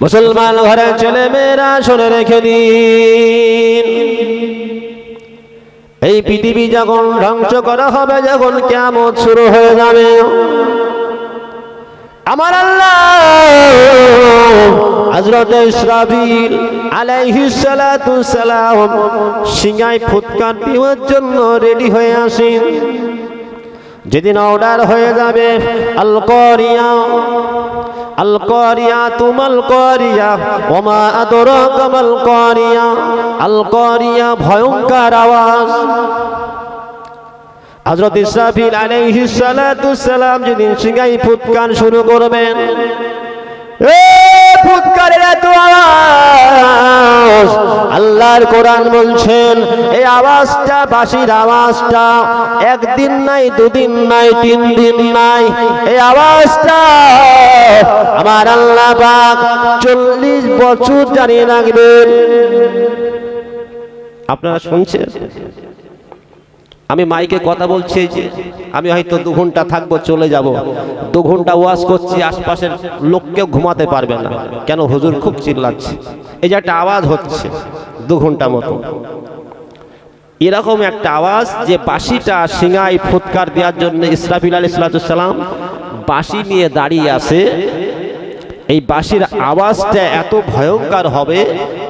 মুসলমান ঘরের ছেলে মেয়েরা শুনে রেখে দিন, এই পৃথিবী যখন ধ্বংস করা হবে, যখন কিয়ামত শুরু হয়ে যাবে, আমার আল্লাহ হযরত ইসরাফিল আলাইহিস সালাতু সালাম সিংহায় ফুৎকার দেওয়ার জন্য রেডি হয়ে আসেন। যেদিন অর্ডার হয়ে যাবে আল কারিয়া আল কারিয়া তুমাল কারিয়া ওমা আদরাকা মাল কারিয়া, আল কারিয়া ভয়ঙ্কর আওয়াজ। হযরত ইসরাফিল আলাইহিস সালাতু সালাম যেদিন সিংহায় ফুৎকার শুরু করবেন, ফুৎকারের এত আওয়াজ, আল্লাহর কোরআন বলছেন এই আওয়াজটা, বাঁশির আওয়াজটা একদিন নাই, দুদিন নাই, 3 দিন নাই, এই আওয়াজটা আমার আল্লাহ পাক 40 বছর জানিয়ে রাখবেন। আপনারা শুনছেন? আমি মাইকে কথা বলছি যে আমি হয়তো 2 ঘন্টা থাকবো, চলে যাব, 2 ঘন্টা ওয়াজ করছি, আশপাশের লোককেও ঘুমাতে পারবে না, কেন? হুজুর খুব চিল্লাচ্ছে, এই যে একটা আওয়াজ হচ্ছে 2 ঘন্টা মতো, এরকম একটা আওয়াজ যে বাঁশিটা সিংহায় ফুৎকার দেওয়ার জন্য ইসরাফিল আলাইহিস সালাম বাঁশি নিয়ে দাঁড়িয়ে আছে। এই বাঁশির আওয়াজটা এত ভয়ঙ্কর হবে,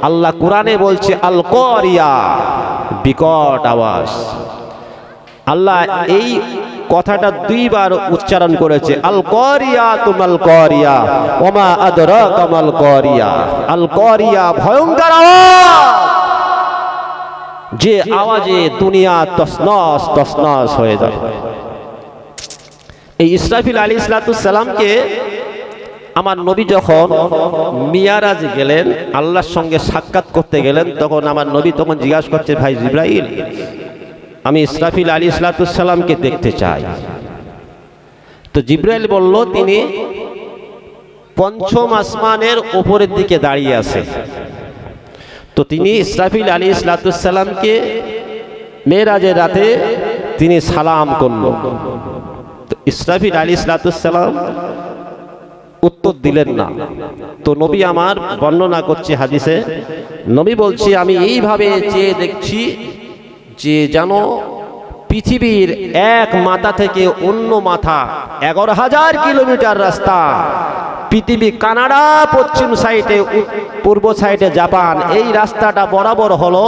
আল্লাহ কোরআনে বলছে আল কারিয়া, বিকট আওয়াজ। আল্লাহ এই কথাটা 2 বার উচ্চারণ করেছে, আল কারিয়া তুমাল কারিয়া ওমা আদরাকা মাল কারিয়া, আল কারিয়া ভয়ঙ্কর আওয়াজ, যে আওয়াজে দুনিয়া তছনছ তছনছ হয়ে যাবে। এই ইসরাফিল আলাইহিস সালামকে আমার নবী যখন মিয়ারাজ গেলেন, আল্লাহর সঙ্গে সাক্ষাৎ করতে গেলেন, তখন আমার নবী তখন জিজ্ঞাসা করছে, ভাই জিবরাইল, আমি ইসরাফিল আলাইহিস সালামকে দেখতে চাই। তো জিবরাইল বলল তিনি 5ম আসমানের উপরের দিকে দাঁড়িয়ে আছে। তো তিনি ইসরাফিল আলাইহিস সালামকে মেরাজের রাতে তিনি সালাম করল। তো ইসরাফিল আলাইহিস সালাম উত্তর দিলেন না। তো নবী আমার বর্ণনা করছে হাদিসে, নবী বলছে আমি এইভাবে চেয়ে দেখছি যে যেন পৃথিবীর এক মাথা থেকে অন্য মাথা 11,000 কিলোমিটার রাস্তা, পৃথিবী কানাডা পশ্চিম সাইডে, পূর্ব সাইডে জাপান, এই রাস্তাটা বরাবর হলো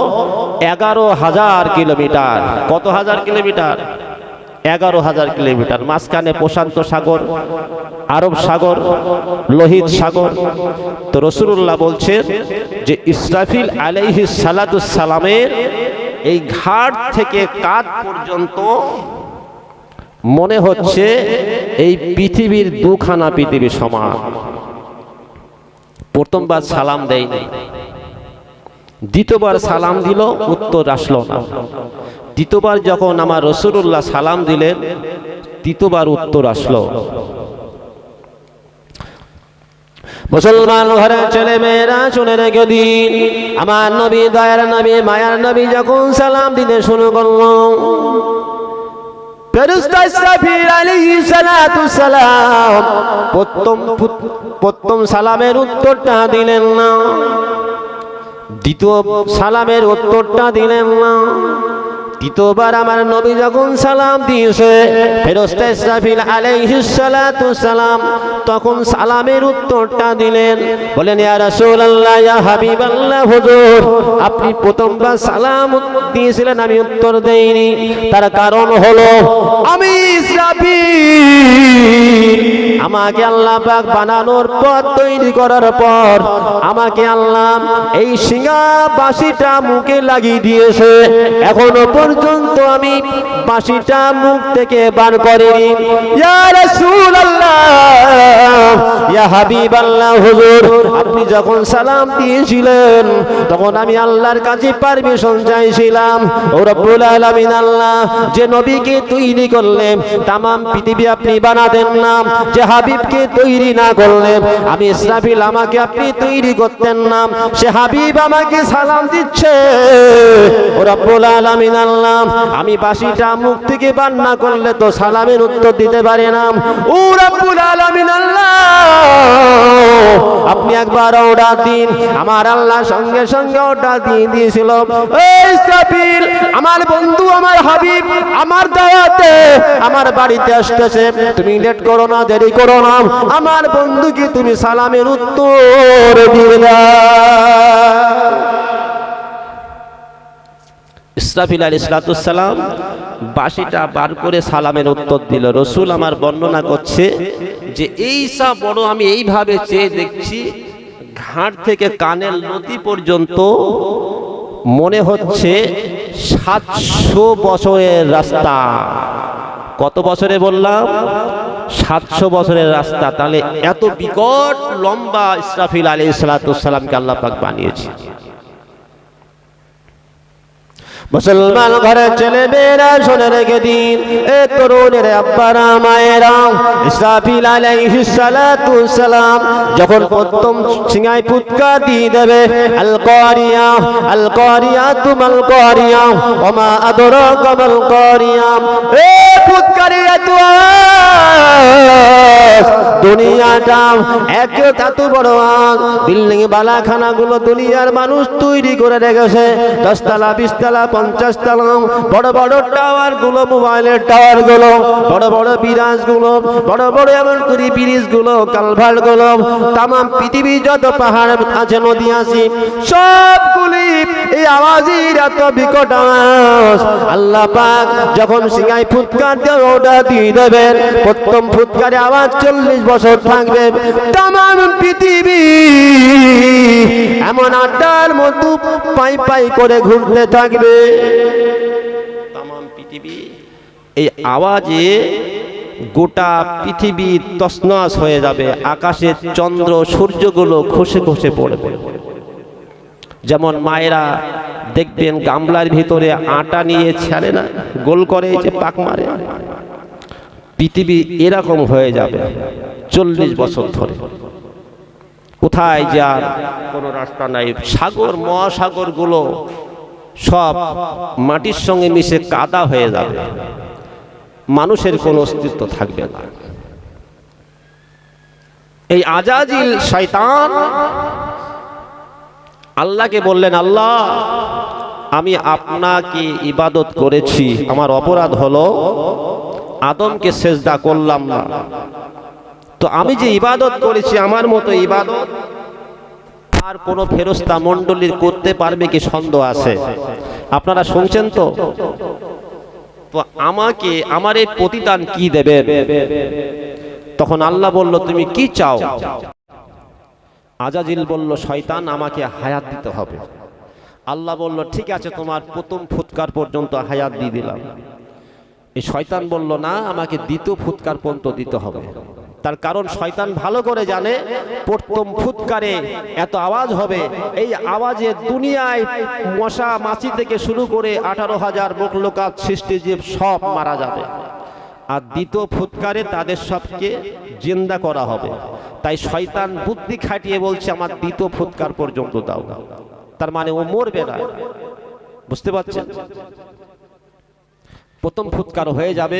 11,000 কিলোমিটার। কত হাজার কিলোমিটার? 11,000 কিলোমিটার। মাঝখানে প্রশান্ত সাগর, আরব সাগর, লোহিত সাগর। তো রাসূলুল্লাহ বলছেন যে ইসরাফিল আলাইহিস সালামের এই ঘাট থেকে কাঁধ পর্যন্ত মনে হচ্ছে এই পৃথিবীর 2খানা পৃথিবী সমান। প্রথমবার সালাম দেয়নি, দ্বিতীয়বার সালাম দিল, উত্তর আসলো না। দ্বিতীয়বার যখন আমার রাসূলুল্লাহ সালাম দিলেন, তৃতীয়বার উত্তর আসলো। মুসলমান ঘরের ছেলে মেয়েরা শুনে রেখে দিন, আমার নবী, দয়ার নবী, মায়ার নবী যখন সালাম দিতে শুরু করল, ফেরেশতা ইসরাফিল আলাইহিস সালাম প্রথম সালামের উত্তরটা দিলেন না, দ্বিতীয় সালামের উত্তরটা দিলেন না। তৃতীয়বার আমার নবী যখন সালাম দিয়েছে, ফেরেশতা ইসরাফিল আলাইহিস সালাম তখন সালামের উত্তরটা দিলেন। বলেন, ইয়া রাসূলুল্লাহ, ইয়া হাবিবাল্লাহ, হুজুর আপনি প্রথমবার সালাম দিয়েছিলেন, আমি উত্তর দেইনি। তার কারণ হলো আমি ইসরাফিল, আমাকে আল্লাহ পাক বানানোর পর, তৈরি করার পর আমাকে আল্লাহ এই সিংহা বাঁশিটা মুখে লাগিয়ে দিয়েছে, এখনো পর্যন্ত আমি বাঁশিটা মুখ থেকে বার করিনি। ইয়া রাসূলুল্লাহ, ইয়া হাবিবাল্লাহ, হুজুর আপনি যখন সালাম দিয়েছিলেন তখন আমি আল্লাহর কাছে পারমিশন চাইছিলাম। ও রব্বুল আলামিন, আল্লাহ যে নবীকে তৈরি করলেন তামাম পৃথিবী আপনি বানাতেন না, যে হাবিবকে তৈরি না করলেন আমি ইসরাফিল আমাকে আপনি তৈরি করতেন না, সে হাবিব আমাকে সালাম দিচ্ছে। ও রব্বুল আলামিন, আল্লাহ আমি বাঁশিটা মুখ থেকে বার না করলে তো সালামের উত্তর দিতে পারে না। ও রব্বুল আলামিন, আল্লাহ আপনি আপনি একবার অর্ডার দিন। আমার আল্লাহ সঙ্গে সঙ্গে অর্ডার দিয়ে দিয়েছিল, এই ইসরাফিল আমার বন্ধু আমার হাবিব আমার দাওয়াতে আমার বাড়িতে আসতেছে, তুমি লেট করো না, দেরি করো না, আমার বন্ধুকে তুমি সালামের উত্তর দিবে না। ইসরাফিল আলাইহিস সালাম বাঁশিটা বার করে সালামের উত্তর দিল। রসুল আমার বর্ণনা করছে যে এই সব বড় আমি এইভাবে চেয়ে দেখছি, ঘাট থেকে কানের লতি পর্যন্ত মনে হচ্ছে 700 বছরের রাস্তা। কত বছরে বললাম? 700 বছরের রাস্তা। তাহলে এত বিকট লম্বা ইসরাফিল আলাইহিস সালামকে আল্লাহ পাক বানিয়েছে। মুসলমান ঘরের ছেলে মেয়েরা শুনে রেখে দিন, এ তরুণের আব্বারা মায়েরা, ইসরাফিল আলাইহিস সালাম যখন প্রথম সিংহায় ফুৎকার দিয়ে দেবে, আল কারিয়া আল কারিয়াতু মাল কারিয়া ওয়া মা আদরাকা মাল কারিয়া, এ ফুৎকারের এত আওয়াজ, দুনিয়াটা এক এত বড় আওয়াজ, বিল্ডিং বালাখানাগুলো দুনিয়ার মানুষ তৈরি করে রেখেছে, 10 তলা 20 তলা 50 তলা, বড় বড় টাওয়ার গুলো, মোবাইলের টাওয়ার গুলো, বড় বড় বিরাজ গুলো, বড় বড় এমন করে ব্রিজ গুলো, কালভার্ট গুলো, তাম পৃথিবী যত পাহাড় আছে নদী আছে সবগুলি এই আওয়াজের এত বিকট আওয়াজ। আল্লাহ পাক যখন সিংহায় ফুৎকার দিয়ে ওটা দিয়ে দেবেন, প্রথম ফুৎকারে আওয়াজ 40 বছর থাকবে। তাম পৃথিবী এমন আড্ডার মতো পাই পাই করে ঘুরতে থাকবে। তামাম পৃথিবী এই আওয়াজে গোটা পৃথিবী তছনছ হয়ে যাবে, আকাশের চন্দ্র সূর্যগুলো খসে খসে পড়বে। যেমন মায়েরা দেখবেন গামলার ভিতরে আটা নিয়ে ছাড়ে না, গোল করে যে পাক মারে, পৃথিবী এরকম হয়ে যাবে 40 বছর ধরে। কোথায় যার কোনো রাস্তা নাই, সাগর মহাসাগর গুলো সব মাটির সঙ্গে মিশে কাদা হয়ে যাবে, মানুষের কোনো অস্তিত্ব থাকবে না। এই আজাজিল শয়তান আল্লাহকে বললেন, আল্লাহ আমি আপনাকে ইবাদত করেছি, আমার অপরাধ হলো আদমকে সেজদা করলাম না, তো আমি যে ইবাদত করেছি আমার মতো ইবাদত আর কোন ফেরেশতা মণ্ডলীর করতে পারবে কি সন্দেহ আছে? আপনারা শুনছেন তো? তো আমাকে আমার এই প্রতিদান কি দেবেন? তখন আল্লাহ বলল, তুমি কি চাও? আজাজিল বলল, শয়তান আমাকে হায়াত দিতে হবে। আল্লাহ বলল, ঠিক আছে, তোমার প্রথম ফুৎকার পর্যন্ত হায়াত দিয়ে দিলাম। এই শয়তান বলল, না, আমাকে দ্বিতীয় ফুৎকার পর্যন্ত দিতে হবে। তার কারণ শয়তান ভালো করে জানে প্রথম ফুৎকারে এত আওয়াজ হবে, এই আওয়াজে দুনিয়ায় মশা মাছি থেকে শুরু করে 18,000 মখলুকাত সৃষ্টিজীব সব মারা যাবে, আর দ্বিতীয় ফুৎকারে তাদের সবকে জিন্দা করা হবে। তাই শয়তান বুদ্ধি খাটিয়ে বলছে, আমার দ্বিতীয় ফুৎকার পর্যন্ত দাও। তার মানে ও মরবে না, বুঝতে পারছেন? প্রথম ফুৎকার হয়ে যাবে,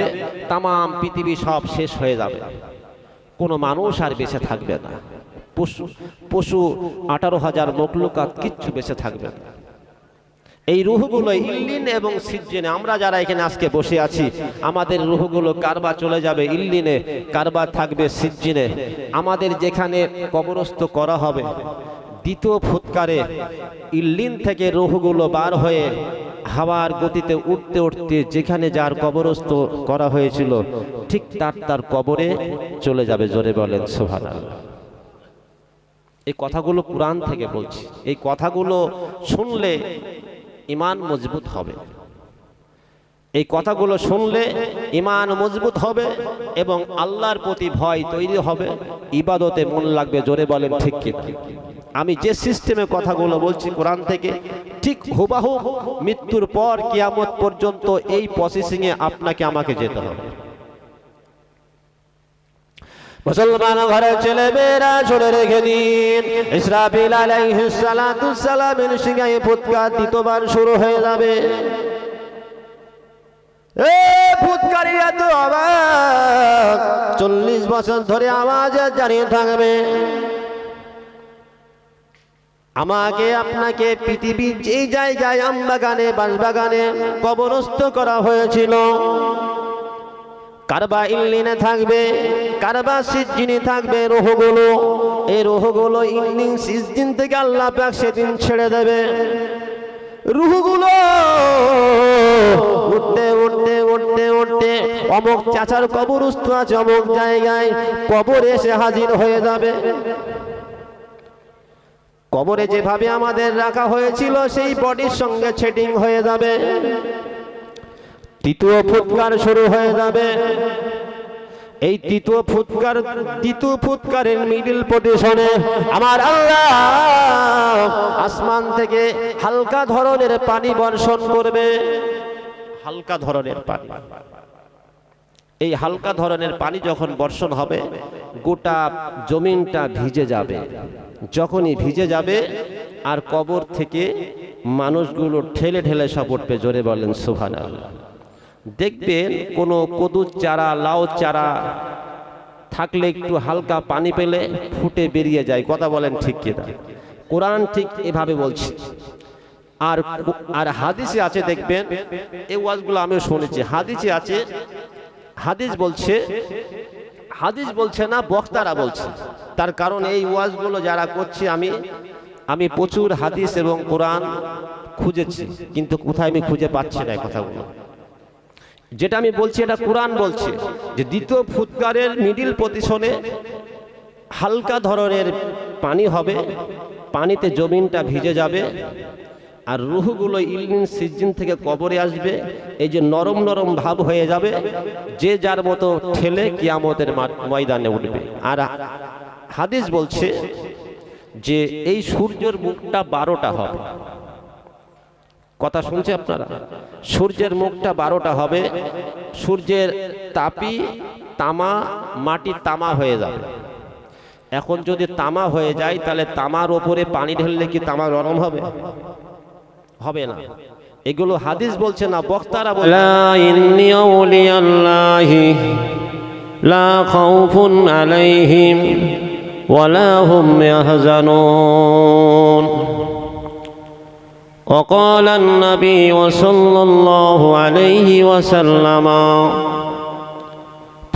তামাম পৃথিবী সব শেষ হয়ে যাবে, কোনো মানুষ আর বেঁচে থাকবে না, পশু 18,000 মখলুকাত কিচ্ছু বেঁচে থাকবে না। এই রূহগুলো ইল্লিন এবং সিজ্জিনে, আমরা যারা এখানে আজকে বসে আছি, আমাদের রূহগুলো কারবা চলে যাবে ইল্লিনে, কারবা থাকবে সিজ্জিনে। আমাদের যেখানে কবরস্থ করা হবে, দ্বিতীয় ফুৎকারে ইল্লিন থেকে রূহগুলো বার হয়ে হাওয়ার গতিতে উঠতে উঠতে যেখানে যার কবরস্থ করা হয়েছিল ঠিক তার কবরে চলে যাবে। জোরে বলেন সুবহানাল্লাহ। এই কথাগুলো কুরআন থেকে বলছি। এই কথাগুলো শুনলে ঈমান মজবুত হবে, এই কথাগুলো শুনলে ঈমান মজবুত হবে এবং আল্লাহর প্রতি ভয় তৈরি হবে, ইবাদতে মন লাগবে। জোরে বলেন ঠিক কি? আমি যে সিস্টেমে কথাগুলো বলছি কোরআন থেকে, ঠিক হুবাহু মৃত্যুর পর কিয়ামত পর্যন্ত এই প্রসেসিং এ আপনাকে আমাকে যেতে হবে। মুসলমান ঘরের ছেলে মেয়েরা শুনে রেখে দিন, ইসরাফিল আলাইহিস সালামের সিংহায় ফুৎকার দ্বিতীয়বার শুরু হয়ে যাবে। ফুৎকারের এত আওয়াজ 40 বছর ধরে আওয়াজ জানিয়ে থাকবে। আমাকে আপনাকে পৃথিবীর যেই জায়গায় আমবাগানে বাঁশবাগানে কবরস্থ করা হয়েছিল, কারবা ইল্লিনে থাকবে, কারবা সিজ্জিনে থাকবে রূহগুলো। এই রূহগুলো ইল্লিন সিজ্জিন থেকে আল্লাহ পাক সেদিন ছেড়ে দেবে। রূহগুলো উঠতে উঠতে উঠতে উঠতে অমুক চাচার কবরস্থ আছে অমুক জায়গায়, কবরে এসে হাজির হয়ে যাবে। কবরে যেভাবে আমাদের রাখা হয়েছিল সেই বডির সঙ্গে সেটিং হয়ে যাবে। তৃতীয় ফুৎকার শুরু হয়ে যাবে। এই দ্বিতীয় ফুৎকারের মিডল পজিশনে আমার আল্লাহ আসমান থেকে হালকা ধরনের পানি বর্ষণ করবে। হালকা ধরনের পানি, এই হালকা ধরনের পানি যখন বর্ষণ হবে গোটা জমিনটা ভিজে যাবে। যখনই ভিজে যাবে আর কবর থেকে মানুষগুলো ঠেলে ঠেলে সব উঠবে। জোরে বলেন সুবহানাল্লাহ। দেখবেন কোনো কদুর চারা, লাউ চারা থাকলে একটু হালকা পানি পেলে ফুটে বেরিয়ে যায়। কথা বলেন ঠিক কিনা? কোরআন ঠিক এভাবে বলছে। আর হাদিসে আছে, দেখবেন এই ওয়াজগুলো আমিও শুনেছি, হাদিসে আছে। হাদিস বলছে না, বক্তারা বলছে। তার কারণ এই ওয়াজগুলো যারা করছি আমি প্রচুর হাদিস এবং কোরআন খুঁজেছি, কিন্তু কোথায় আমি খুঁজে পাচ্ছি না। কথাগুলো যেটা আমি বলছি এটা কোরআন বলছে যে দ্বিতীয় ফুৎকারের মিডিল পজিশনে হালকা ধরনের পানি হবে, পানিতে জমিনটা ভিজে যাবে আর রূহগুলো ইলমিন সিজ্জিন থেকে কবরে আসবে। এই যে নরম নরম ভাব হয়ে যাবে, যে যার মতো ঠেলে কিয়ামতের ময়দানে উঠবে। আর হাদিস বলছে যে এই সূর্যের মুখটা 12টা হবে। কথা শুনছে আপনারা? সূর্যের মুখটা 12টা হবে। সূর্যের তামা মাটির তামা হয়ে যাবে। এখন যদি তামা হয়ে যায় তাহলে তামার ওপরে পানি ঢেললে কি তামা নরম হবে? হবে না। এগুলো হাদিস বলছে না, বক্তারা বলছে। লা ইন্নী আউলিয়াল্লাহি লা খাউফুন আলাইহিম ওয়ালা হুম ইয়াহজানুন। وقال النبي صلى الله عليه وسلم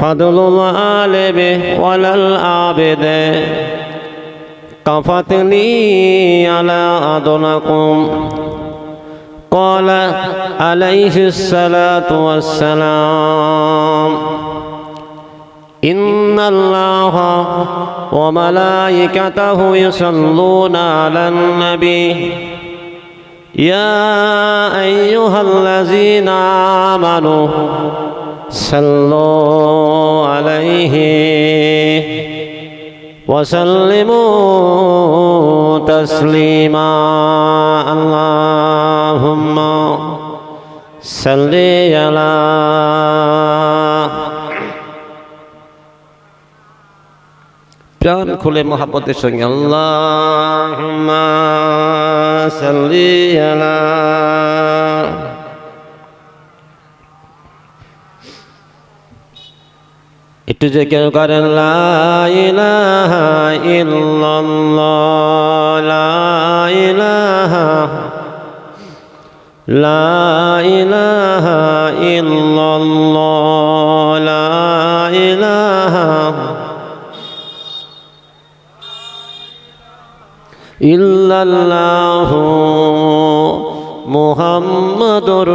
فضل العالم ولا العابد كفتني على أدناكم. قال عليه الصلاة والسلام إن الله وملائكته يصلون على النبي يا أيها الذين آمنوا صلوا عليه وسلموا تسليما. اللهم صل على প্রাণ খুলে মহাব্বতের সঙ্গে আল্লাহুম্মা সাল্লি আলা। একটু যে কেন করেন লা ইলাহা ইল্লাল্লাহ, লা ইলাহা ইল্লাল্লাহ, লা ইলাহা ইল্লাল্লাহু মুহাম্মাদুর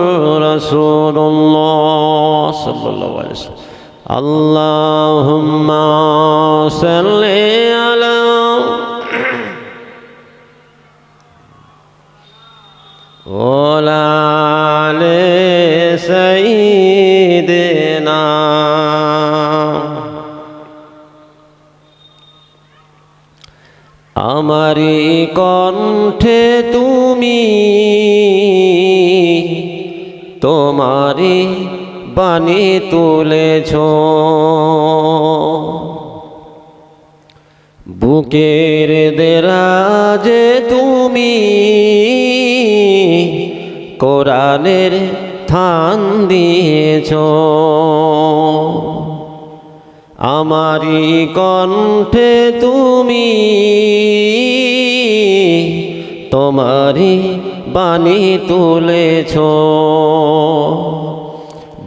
রাসূলুল্লাহ সাল্লাল্লাহু আলাইহি ওয়াসাল্লাম। আল্লাহুম্মা সাল্লি আলা ওয়া আলি সাইয়্যিদিনা। আমারি কণ্ঠে তুমি তোমারি বাণী তুলেছ, বুকের দেরাজে তুমি কোরআনের থান দিয়েছ। আমারি কণ্ঠে তুমি তোমারি বাণী তুলেছ,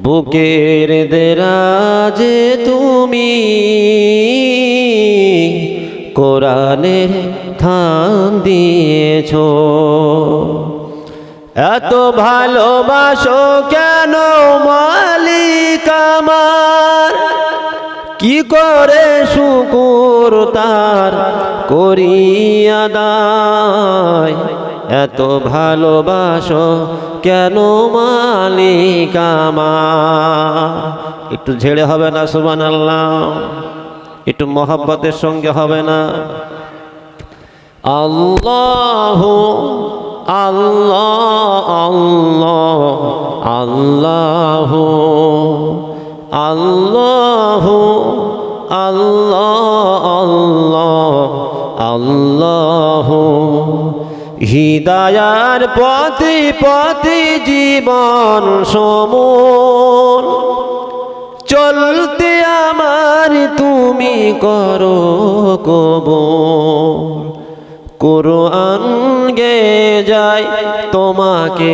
বুকের দেরাজে তুমি কোরআনের থান দিয়েছ। এত ভালোবাসো কেন মালিক আমার, কি করে শুকর তার করি আদায়। এত ভালোবাসো কেন মালিক আমার। একটু ঝেড়ে হবে না সুবহানাল্লাহ? একটু মহব্বতের সঙ্গে হবে না? আল্লাহু আল্লাহ আল্লাহ আল্লাহ আল্লাহ আল্লাহ আল্লাহ। হিদায়ার পথে পথে জীবন সমর, চলতে আমার তুমি করো কবুল। কুরআন গে যায় তোমাকে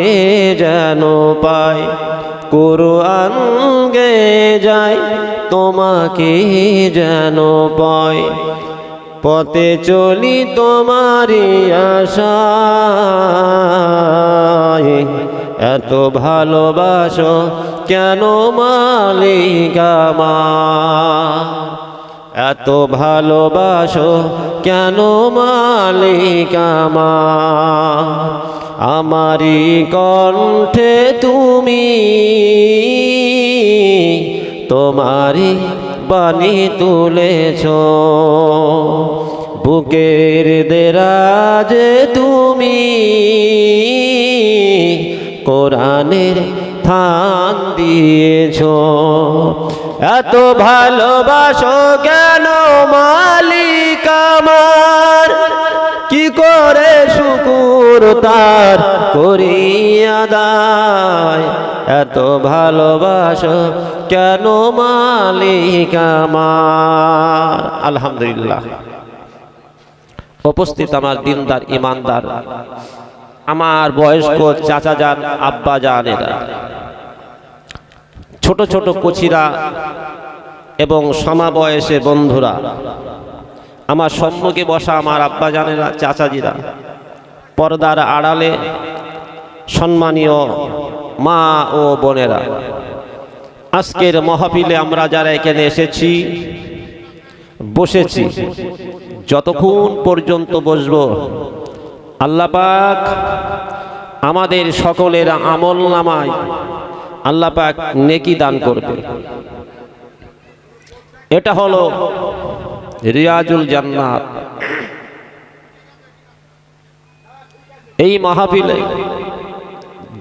যেন পাই, কুরআন গে যায় তোমাকে যেন পাই। পথে চলি তোমারি আশায়, এত ভালোবাসো কেন মালিক আমার। এত ভালোবাসো কেন মালিক আমার। আমারি কণ্ঠে তুমি তোমারি বাণী তুলেছ, বুকের দেরাজে তুমি কোরআনের থান দিয়েছ। এত ভালোবাসো কেন মালিক আমার, কি করে শুকর তার করি আদায়। এত ভালোবাসো কেন মালিক আমার। আলহামদুলিল্লাহ। উপস্থিত আমার দিনদার ইমানদার, আমার বয়স্ক চাচা যান, আব্বা জানেরা, ছোট ছোট কচিরা এবং সমবয়সে বন্ধুরা, আমার সম্মুখে বসা আমার আব্বা জানেরা, চাচাজিরা, পর্দার আড়ালে সম্মানীয় মা ও বোনেরা, আজকের মাহফিলে আমরা যারা এখানে এসেছি বসেছি, যতক্ষণ পর্যন্ত বসবো আল্লাহ পাক আমাদের সকলের আমলনামায় আল্লাহ পাক নেকি দান করবে। এটা হলো রিয়াজুল জান্নাত। এই মাহফিলে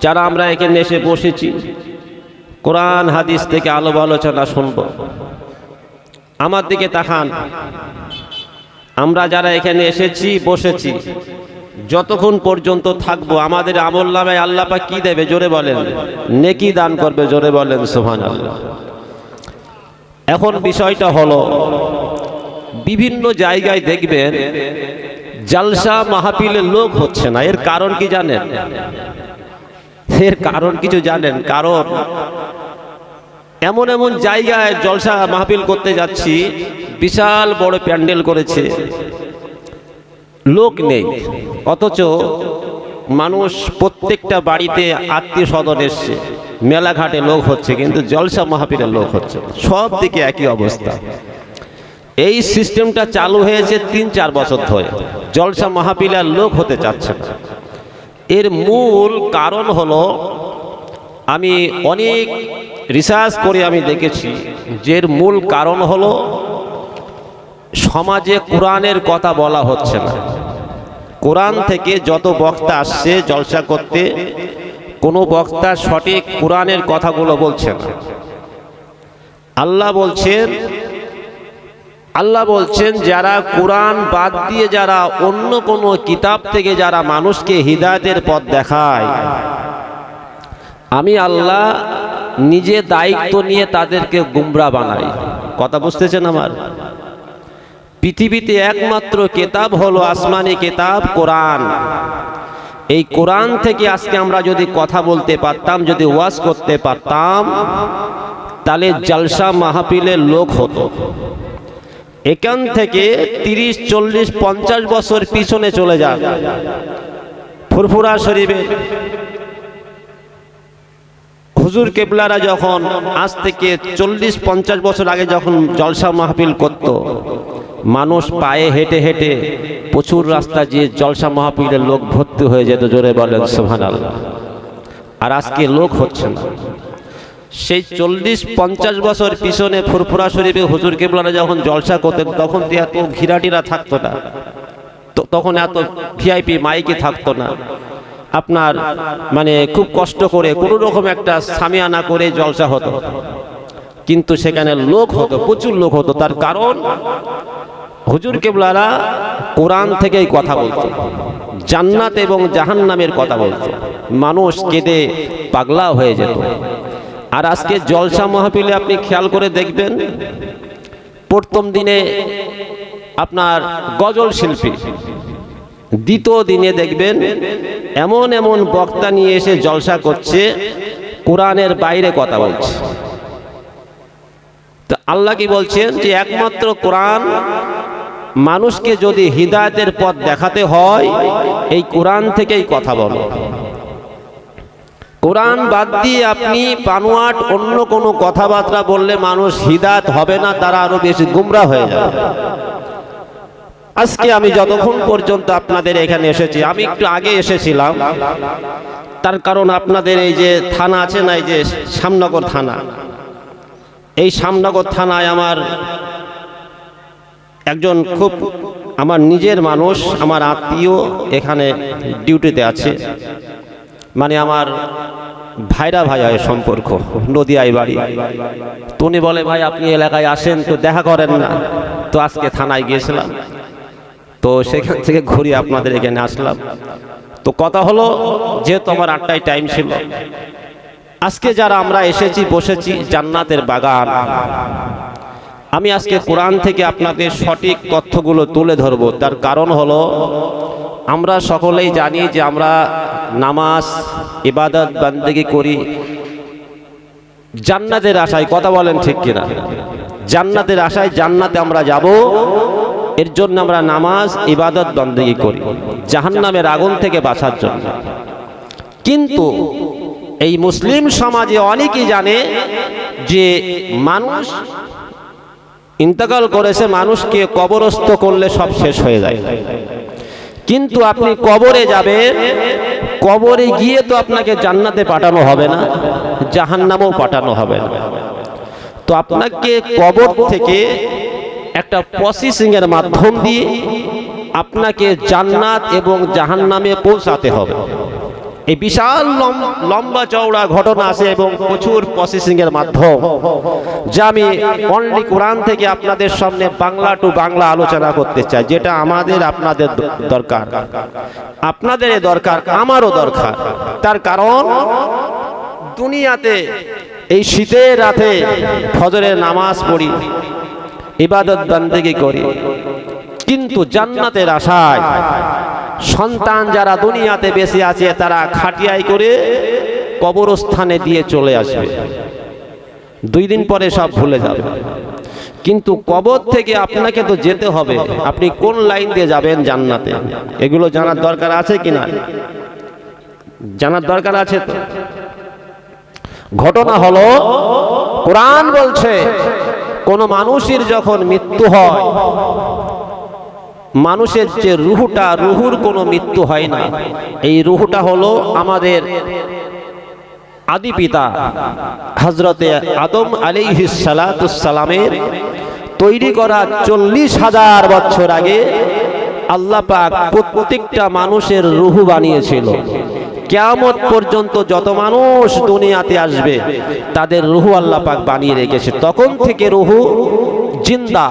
যারা আমরা এখানে এসে বসেছি, কোরআন হাদিস থেকে আলোচনা শুনবো। আমার দিকে তাকান, আমরা যারা এখানে এসেছি বসেছি, যতক্ষণ পর্যন্ত থাকবো আমাদের আমলনামায় আল্লাহ পাক কি দেবে? জোরে বলেন, নেকি দান করবে। জোরে বলেন সুবহানাল্লাহ। এখন বিষয়টা হলো, বিভিন্ন জায়গায় দেখবেন জালসা মাহফিলের লোক হচ্ছে না। এর কারণ কি জানেন? এর কারণ কিছু জানেন? কারণ এমন এমন জায়গায় জলসা মাহফিল করতে যাচ্ছি, বিশাল বড় প্যান্ডেল করেছে, লোক নেই, অথচ মানুষ প্রত্যেকটা বাড়িতে আত্মীয় স্বজন এসছে, মেলাঘাটে লোক হচ্ছে, কিন্তু জলসা মাহফিলের লোক হচ্ছে। সব দিকে একই অবস্থা। এই সিস্টেমটা চালু হয়েছে 3-4 বছর ধরে। জলসা মাহফিলের লোক হতে চাচ্ছে না। এর মূল কারণ হলো, আমি অনেক রিসার্চ করে আমি দেখেছি যে এর মূল কারণ হলো সমাজে কোরআনের কথা বলা হচ্ছে না। কোরআন থেকে যত বক্তা আসছে জলসা করতে, কোনো বক্তা সঠিক কোরআনের কথাগুলো বলছে না। আল্লাহ বলছেন যারা কোরআন বাদ দিয়ে যারা অন্য কোনো কিতাব থেকে যারা মানুষকে হিদায়াতের পথ দেখায়, আমি আল্লাহ নিজে দায়িত্ব নিয়ে তাদেরকে গুমরা বানাই। কথা বুঝতেছেন আমার? পৃথিবীতে একমাত্র কিতাব হলো আসমানি কিতাব কোরআন। এই কোরআন থেকে আজকে আমরা যদি কথা বলতে পারতাম, যদি ওয়াজ করতে পারতাম, তাহলে জলসা মাহফিলের লোক হতো। এখান থেকে 30, 40, 50 বছর পিছনে চলে যান, ফুরফুরা শরীফে হুজুর কেবলারা যখন আজ থেকে 40-50 বছর আগে যখন জলসা মাহফিল করত, মানুষ পায়ে হেঁটে হেঁটে প্রচুর রাস্তা যে জলসা মাহফিলের লোক ভর্তি হয়ে যেত, জোরে বলেন সুবহানাল্লাহ। আর আজকে লোক হচ্ছে না। সেই 40-50 বছর পিছনে ফুরফুরা শরীফে হুজুর কেবলারা যখন জলসা করতেন, তখন তো এত ঘিরাটিরা থাকতো না, তখন এত ভিআইপি মাইকে থাকতো না। আপনার মানে খুব কষ্ট করে কোনো রকম একটা সামিয়ানা করে জলসা হতো, কিন্তু সেখানে লোক হতো, প্রচুর লোক হতো। তার কারণ হুজুর কেবলারা কোরআন থেকেই কথা বলতো, জান্নাত এবং জাহান্নামের কথা বলতো, মানুষ কেঁদে পাগলা হয়ে যেত। আর আজকে জলসা মাহফিলে আপনি খেয়াল করে দেখবেন, প্রথম দিনে আপনার গজল শিল্পী, দ্বিতীয় দিনে দেখবেন এমন এমন বক্তা নিয়ে এসে জলসা করছে, কোরআনের বাইরে কথা বলছে। তো আল্লাহ কি বলছেন যে একমাত্র কোরআন, মানুষকে যদি হিদায়াতের পথ দেখাতে হয় এই কোরআন থেকেই কথা বলো। কোরআন বাদ দিয়ে আপনি বানোয়াট অন্য কোনো কথাবার্তা বললে মানুষ হিদায়াত হবে না, তারা আরো বেশি গুমরা হয়ে যাবে। আজকে আমি যতক্ষণ পর্যন্ত আপনাদের এখানে এসেছি, আমি একটু আগে এসেছিলাম, তার কারণ আপনাদের এই যে থানা আছে না, এই যে শ্যামনগর থানা, এই শ্যামনগর থানায় আমার একজন খুব আমার নিজের মানুষ, আমার আত্মীয় এখানে ডিউটিতে আছে, মানে আমার ভাইরা ভাই হয় সম্পর্ক, নদিয়ায় বাড়ি। তো উনি বলে, ভাই আপনি এলাকায় আসেন তো দেখা করেন না। তো আজকে থানায় গিয়েছিলাম, তো সেখান থেকে ঘুরে আপনাদের এখানে আসলাম। তো কথা হলো, যেহেতু আমার 8টায় টাইম ছিল, আজকে যারা আমরা এসেছি বসেছি জান্নাতের বাগান, আমি আজকে কোরআন থেকে আপনাদের সঠিক তথ্যগুলো তুলে ধরব। তার কারণ হলো, আমরা সকলেই জানি যে আমরা নামাজ ইবাদত বান্দেগি করি জান্নাতের আশায়, কথা বলেন ঠিক কিনা? জান্নাতের আশায়, জান্নাতে আমরা যাব, এর জন্য আমরা নামাজ ইবাদত বান্দেগি করি জাহান্নামের আগুন থেকে বাঁচার জন্য। কিন্তু এই মুসলিম সমাজে অনেকেই জানে যে মানুষ ইন্তেকাল করেছে, মানুষকে কবরস্থ করলে সব শেষ হয়ে যায়। কিন্তু আপনি কবরে যাবেন, কবরে গিয়ে তো আপনাকে জান্নাতে পাঠানো হবে না, জাহান্নামেও পাঠানো হবে না। তো আপনাকে কবর থেকে একটা প্রসেসিং এর মাধ্যম দিয়ে আপনাকে জান্নাত এবং জাহান্নামে পৌঁছাতে হবে। এই বিশাল লম্বা চওড়া ঘটনা আছে এবং প্রচুর প্রসেসিং এর মাধ্যম, যা আমি অনলি কোরআন থেকে আপনাদের সামনে বাংলা টু বাংলা আলোচনা করতে চাই, যেটা আমাদের আপনাদের দরকার, আপনাদের দরকার, আমারও দরকার। তার কারণ দুনিয়াতে এই শীতের রাতে ফজরের নামাজ পড়ি, ইবাদত বান্দেগি করি, কিন্তু জান্নাতের আশায় সন্তান যারা দুনিয়াতে বেঁচে আছে তারা খাটিয়াই করে কবরস্থানে দিয়ে চলে আসবে, 2 দিন পরে সব ভুলে যাবে। কিন্তু কবর থেকে আপনাকে তো যেতে হবে, আপনি কোন লাইন দিয়ে যাবেন জান্নাতে, এগুলো জানার দরকার আছে কিনা? জানার দরকার আছে তো। ঘটনা হলো, কোরআন বলছে কোন মানুষের যখন মৃত্যু হয়, মানুষের যে রুহটা, রুহুর কোনো মৃত্যু হয় না। এই রুহটা হলো আমাদের আদি পিতা হযরতে আদম আলাইহিস সালাতুস সালামের তৈরি করা 40,000 বছর আগে আল্লাহ পাক প্রত্যেকটা মানুষের রুহ বানিয়েছিল। কিয়ামত পর্যন্ত যত মানুষ দুনিয়াতে আসবে তাদের রুহ আল্লাহ পাক বানিয়ে রেখেছে। তখন থেকে রুহ জিন্দা,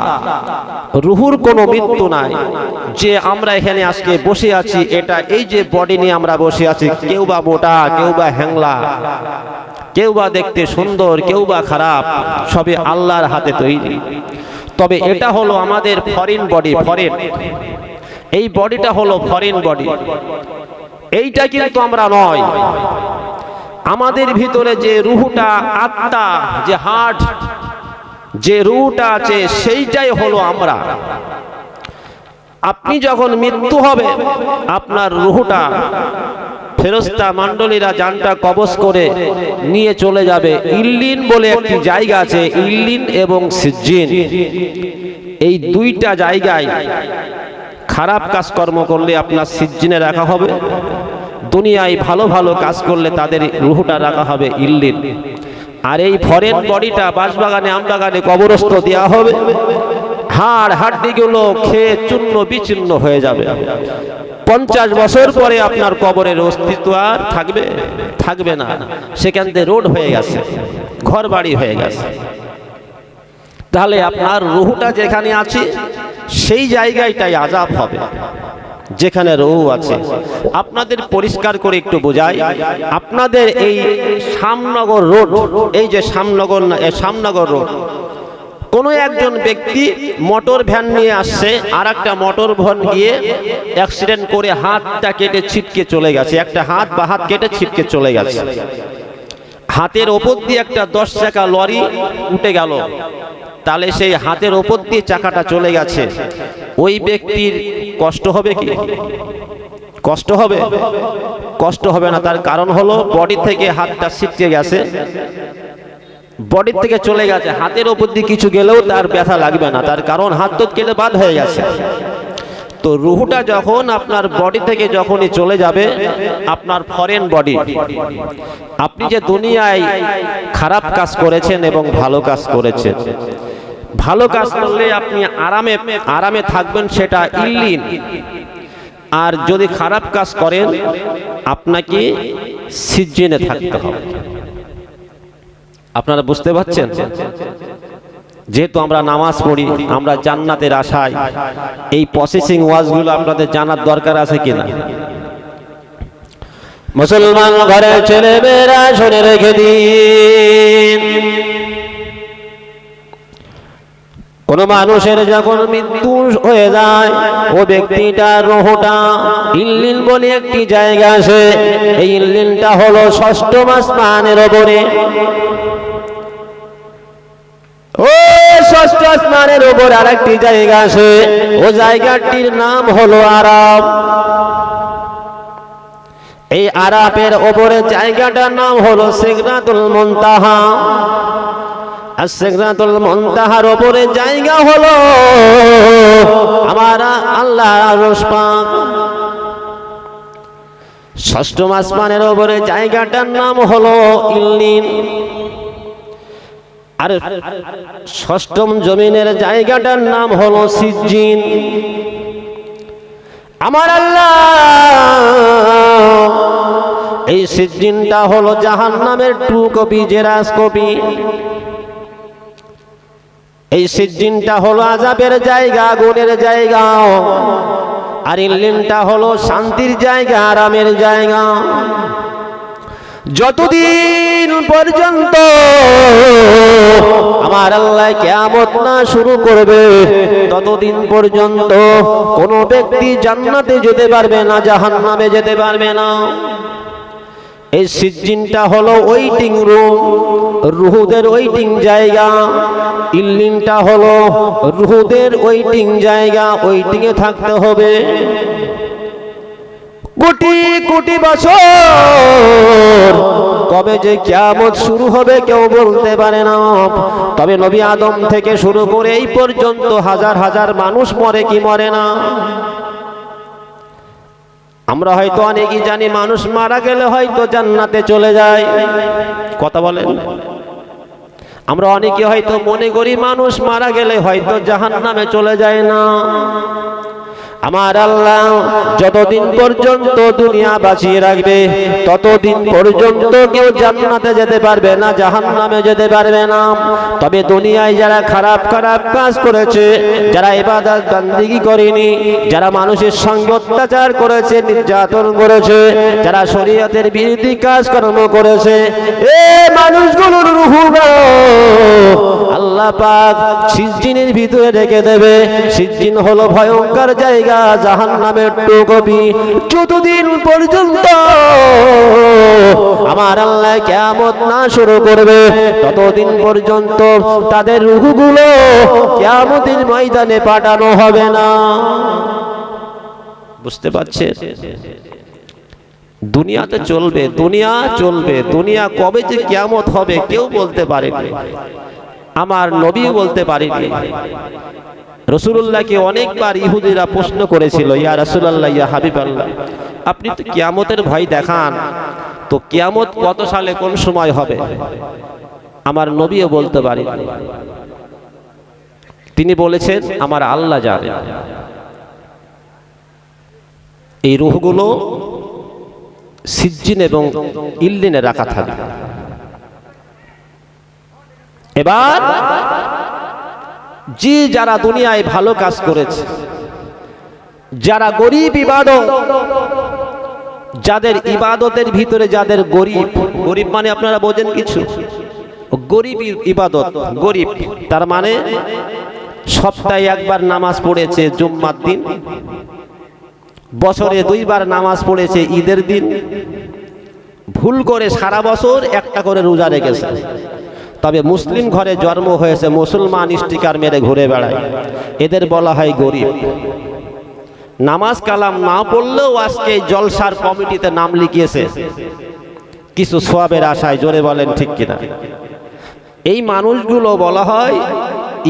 রুহুর কোনো মৃত্যু নাই। যে আমরা এখানে আজকে বসে আছি, এটা এই যে বডি নিয়ে আমরা বসে আছি, কেউ বা মোটা, কেউ বা হ্যাংলা, কেউ বা দেখতে সুন্দর, কেউ বা খারাপ, সবে আল্লাহর হাতে তৈরি। তবে এটা হলো আমাদের ফরেন বডি, ফরেন, এই বডিটা হলো ফরেন বডি। এইটা কিন্তু আমরা নয়। আমাদের ভিতরে যে রুহটা, আত্মা, যে হার্ট, যে রুহটা আছে সেইটাই হলো আমরা। আপনি যখন মৃত্যু হবে আপনার রুহটা ফেরেশতা মণ্ডলীরা জানটা কবজ করে নিয়ে চলে যাবে ইল্লিন বলে একটি জায়গা আছে। ইল্লিন এবং সিজ্জিন, এই দুইটা জায়গায় খারাপ কাজকর্ম করলে আপনার সিজ্জিনে রাখা হবে, দুনিয়ায় ভালো ভালো কাজ করলে তাদের রুহটা রাখা হবে ইল্লিন। আর এই ফরেন বডিটা বাঁশবাগানে, আমবাগানে কবরস্থ দেওয়া হবে। হাড় হাড্ডিগুলো খেয়ে চূর্ণ বিচূর্ণ হয়ে যাবে। 50 বছর পরে আপনার কবরের অস্তিত্ব আর থাকবে না। সেখান থেকে রোড হয়ে গেছে, ঘর বাড়ি হয়ে গেছে। তাহলে আপনার রুহটা যেখানে আছে সেই জায়গাটাই আযাব হবে, যেখানে রুহ আছে। আপনাদের পরিষ্কার করে একটু বোঝাই, আপনাদের এই শামনগর রোড, এই যে শামনগর রোড, কোনো একজন ব্যক্তি মোটর ভ্যান নিয়ে আসছে, আর একটা মোটর ভ্যান গিয়ে অ্যাক্সিডেন্ট করে হাতটা কেটে ছিটকে চলে গেছে। একটা হাত বা হাত কেটে ছিটকে চলে গেছে। হাতের ওপর দিয়ে একটা 10 চাকা লরি উঠে গেল। তাহলে সেই হাতের ওপর দিয়ে চাকাটা চলে গেছে, ওই ব্যক্তির কষ্ট হবে কি? কষ্ট হবে? কষ্ট হবে না। তার কারণ হলো বডি থেকে হাতটা ছিটকে গেছে, বডি থেকে চলে গেছে। হাতের ওপর দিয়ে কিছু গেলেও তার ব্যথা লাগবে না, তার কারণ হাত তো কেটে বাদ হয়ে গেছে। তো রুহটা যখন আপনার বডি থেকে যখনই চলে যাবে, আপনার ফরেন বডি, আপনি যে দুনিয়ায় খারাপ কাজ করেছেন এবং ভালো কাজ করেছেন, ভালো কাজ করলে আপনি আরামে থাকবেন, সেটা ইল্লিন। আর যদি খারাপ কাজ করেন আপনাকে সিজ্জিনে থাকতে হবে। আপনারা বুঝতে পারছেন? যেহেতু আমরা নামাজ পড়ি, আমরা জান্নাতের আশায়, এই প্রসেসিং ওয়াজগুলো আপনাদের জানার দরকার আছে কিনা? মুসলমান ঘরের ছেলেমেয়েরা শুনে রেখে দিন, কোন মানুষের যখন মৃত্যু হয়ে যায়, ও ব্যক্তিটার রুহটা ইল্লিন বলে একটি জায়গা আছে। এই ইল্লিনটা হলো 6ম আসমানের উপরে। ও 6ষ্ঠ আসমানের উপর আরেকটি জায়গা আছে, ও জায়গাটির নাম হলো আরাফ। এই আরাফের উপরে জায়গাটার নাম হলো সিদরাতুল মুনতাহা। আর সিদরাতুল মুনতাহার উপরে জায়গা হলো আমার আল্লাহর আরশ পাক। 6ম আসমানের উপরে জায়গাটার নাম হলো ইল্লিন। আর 6ম জমিনের জায়গাটার নাম হলো সিজ্জিন। আমার আল্লাহ এই সিজ্জিনটা হলো জাহান্নামের 2 কপি, জেরাস কপি। এই সিজ্জিনটা হলো আযাবের জায়গা, আগুনের জায়গা। আর ইল্লিনটা হলো শান্তির জায়গা, আরামের জায়গা। যতদিন পর্যন্ত আমার আল্লাহ কিয়ামত না শুরু করবে, ততদিন পর্যন্ত কোন ব্যক্তি জান্নাতে যেতে পারবে না, জাহান্নামে যেতে পারবে না। এই সিজ্জিনটা হলো ওয়েটিং রুম, রুহুদের ওয়েটিং জায়গা। ইল্লিনটা হলো রুহুদের ওয়েটিং জায়গা, ওয়েটিং এ থাকতে হবে কোটি কোটি বছর। কবে যে কিয়ামত শুরু হবে কেউ বলতে পারে না। তবে নবী আদম থেকে শুরু করে এই পর্যন্ত হাজার হাজার মানুষ মরে কি মরে না? আমরা হয়তো অনেকেই জানি মানুষ মারা গেলে হয়তো জান্নাতে চলে যায়, কথা বলেন। আমরা অনেকে হয়তো মনে করি মানুষ মারা গেলে হয়তো জাহান্নামে চলে যায় না। আমার আল্লাহ যতদিন পর্যন্ত দুনিয়া বাঁচিয়ে রাখবে, ততদিন পর্যন্ত কেউ জান্নাতে যেতে পারবে না, জাহান্নামে যেতে পারবে না। তবে দুনিয়ায় যারা খারাপ খারাপ কাজ করেছে, যারা ইবাদত বন্দেগী করেনি, যারা মানুষের সঙ্গে অত্যাচার করেছে, নির্যাতন করেছে, যারা শরীয়তের বিরোধী কাজকর্ম করেছে, এ মানুষগুলোর রূহগুলো আল্লাহ পাক সিজ্জিনের ভিতরে রেখে দেবে। সিজ্জিন হলো ভয়ঙ্কর জায়গা, জাহান্নামের টুকবি। যতদিন পর্যন্ত আমার আল্লাহ কিয়ামত না শুরু করবে ততদিন পর্যন্ত তাদের রূহগুলো কিয়ামতের ময়দানে পাঠানো হবে না। বুঝতে পারছেন? দুনিয়াতে চলবে, দুনিয়া চলবে, দুনিয়া কবে যে কিয়ামত হবে কেউ বলতে পারেনি, আমার নবীও বলতে পারেনি। রাসূলুল্লাহকে অনেকবার ইহুদিরা প্রশ্ন করেছিল, ইয়া রাসূলুল্লাহ, ইয়া হাবিবাল্লাহ, আপনি তো কিয়ামতের ভয় দেখান, তো কিয়ামত কত সালে কোন সময় হবে? আমার নবীও বলতে পারেনি। তিনি বলেছেন আমার আল্লাহ জানেন। এই রূহগুলো সিজ্জিন এবং ইল্লিনে রাখা থাকবে। এবার যে যারা দুনিয়ায় ভালো কাজ করেছে, যারা গরিব ইবাদত, যাদের ইবাদতের ভিতরে যাদের গরিব, গরিব মানে আপনারা বোঝেন কিছু, গরিব ইবাদত, গরিব তার মানে সপ্তাহে একবার নামাজ পড়েছে জুম্মার দিন, বছরে 2 বার নামাজ পড়েছে ঈদের দিন, ভুল করে সারা বছর একটা করে রোজা রেখেছে, তবে মুসলিম ঘরে জন্ম হয়েছে, মুসলমান স্টিকার মেরে ঘুরে বেড়ায়, এদের বলা হয় গরিব। নামাজ কালাম না পড়লেও আজকে জলসার কমিটিতে নাম লিখিয়েছে কিছু সওয়াবের আশায়, জোরে বলেন ঠিক কিনা? এই মানুষগুলো বলা হয়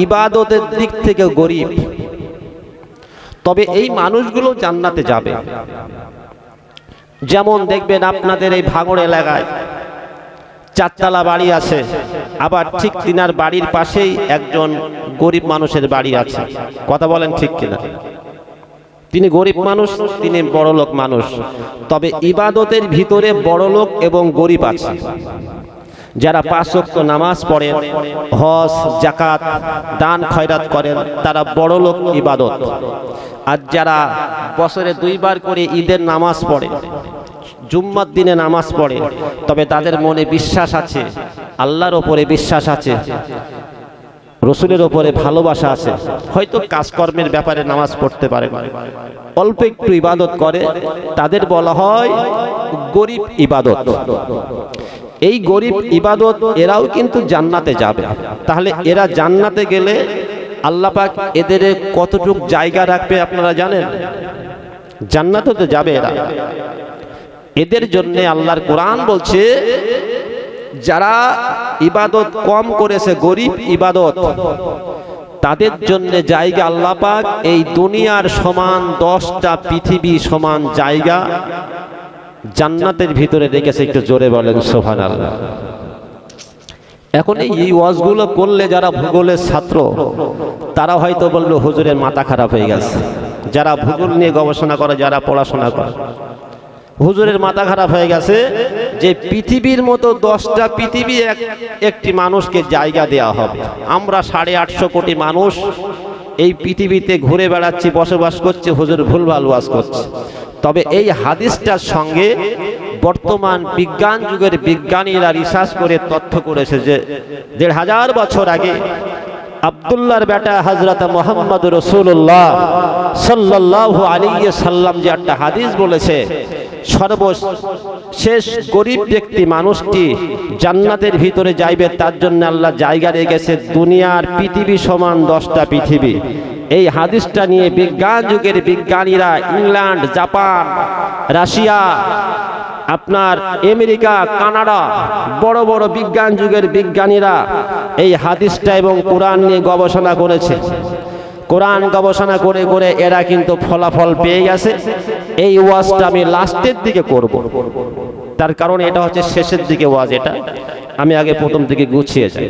ইবাদতের দিক থেকে গরিব। তবে এই মানুষগুলো জান্নাতে যাবে। যেমন দেখবেন আপনাদের এই ভাঙড় এলাকায় 4 তলা বাড়ি আছে, আবার ঠিক তিনার বাড়ির পাশেই একজন গরিব মানুষের বাড়ি আছে, কথা বলেন ঠিক কিনা? তিনি গরিব মানুষ, তিনি বড়লোক মানুষ, তবে ইবাদতের ভিতরে বড়লোক এবং গরিব আছে। যারা 5 ওয়াক্ত নামাজ পড়েন, হজ যাকাত দান খয়রাত করেন, তারা বড়লোক ইবাদত। আর যারা বছরে 2 বার করে ঈদের নামাজ পড়ে, জুম্মার দিনে নামাজ পড়ে, তবে তাদের মনে বিশ্বাস আছে, আল্লাহর ওপরে বিশ্বাস আছে, রসুলের ওপরে ভালোবাসা আছে, হয়তো কাজকর্মের ব্যাপারে নামাজ পড়তে পারে, অল্প একটু ইবাদত করে, তাদের বলা হয় গরিব ইবাদত। এই গরিব ইবাদত এরাও কিন্তু জান্নাতে যাবে। তাহলে এরা জান্নাতে গেলে আল্লাহ পাক এদের কতটুক জায়গা রাখবে আপনারা জানেন? জান্নাতে তো যাবে এরা। এদের জন্য আল্লাহর কোরআন বলছে, যারা ইবাদত কম করেছে, গরিব ইবাদত, তাদের জন্য জায়গা আল্লাহ পাক এই দুনিয়ার সমান 10টা পৃথিবী সমান জায়গা জান্নাতের ভিতরে রেখেছে। একটু জোরে বলেন সুবহানাল্লাহ। এখন এই ওয়াজগুলো করলে যারা ভূগোলের ছাত্র তারা হয়তো বলবে হুজুরের মাথা খারাপ হয়ে গেছে। যারা ভূগোল নিয়ে গবেষণা করে, যারা পড়াশোনা করে, হুজুরের মাথা খারাপ হয়ে গেছে যে পৃথিবীর মতো 10টা পৃথিবী একটি মানুষকে জায়গা দেওয়া হবে। আমরা 850 কোটি মানুষ এই পৃথিবীতে ঘুরে বেড়াচ্ছি, বসবাস করছি, হুজুর ভুলভাল ওয়াজ করছে। তবে এই হাদিসটার সঙ্গে বর্তমান বিজ্ঞান যুগের বিজ্ঞানীরা রিসার্চ করে তথ্য করেছে যে 1500 বছর আগে আব্দুল্লাহর বেটা হযরত মুহাম্মদ রাসূলুল্লাহ সাল্লাল্লাহু আলাইহি সাল্লাম যে একটা হাদিস বলেছে, সর্বশেষ গরিব ব্যক্তি মানুষটি জান্নাতের ভিতরে যাইবে, তার জন্য আল্লাহ জায়গা রেখেছে দুনিয়ার পৃথিবী সমান 10টা পৃথিবী। এই হাদিসটা নিয়ে বিজ্ঞান যুগের বিজ্ঞানীরা ইংল্যান্ড, জাপান, রাশিয়া, আপনার আমেরিকা, কানাডা, বড় বড় বিজ্ঞান যুগের বিজ্ঞানীরা এই হাদিসটা এবং কোরআন নিয়ে গবেষণা করেছে। কোরআন গবেষণা করে করে এরা কিন্তু ফলাফল পেয়ে গেছে। এই ওয়াজটা আমি লাস্টের দিকে করব, তার কারণ এটা হচ্ছে শেষের দিকে ওয়াজ, এটা আমি আগে প্রথম দিকে গুছিয়ে যাই।